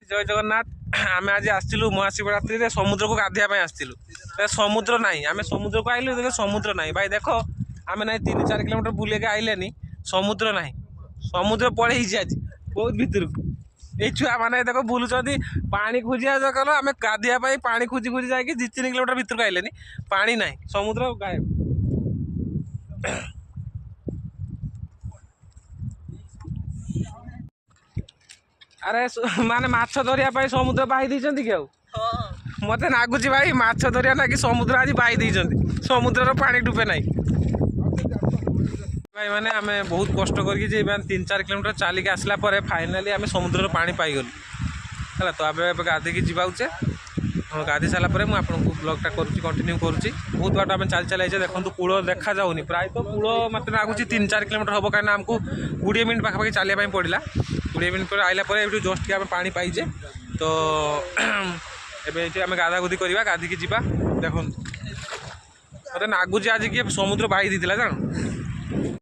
जय जगन्नाथ आम आज आसलु महाशिवरात्रि समुद्र को गाधिया आसलु समुद्र नाई आम समुद्र को आइलु देखे समुद्र नाई भाई देख आम ना 3-4 किलोमीटर बुले आइले समुद्र ना समुद्र पड़े आज बहुत भीतर को ये छुआ मैंने देख बुलूँ पानी खोजिया कल आम गाधिया पानी खोजी खोजी जाकि 2-3 किलोमीटर भीतर को आइले पानी ना समुद्र गायब। अरे माने माछ धरिया समुद्र बाही देइछन्ति कि मत नागुच भाई माछ धरिया ना कि समुद्र आज बाही देइछन्ति समुद्र पानी डुबे ना भाई माने आम बहुत कष्ट करके 3-4 किलोमीटर चलिक आसला फाइनाली आम समुद्र पानी पाईगलु है तो आम गाधे जाऊे गाधी सारापर मुझे ब्लॉगटा करुँच कंटिन्यू करुँच बहुत बाट आम चल चल देखो कूल देखा जाऊनी प्राय तो कूल मत लगुच 3-4 किलोमीटर हम कहीं आमको 20 मिनट पाखापाखि चलिया पड़ा 20 मिनट पर आइला ये जस्ट आम पा पाइजे तो ये आम गाधा गुधी करवा गाधिकी जा देखो मत लगुच आज किए समुद्र बाही देता जान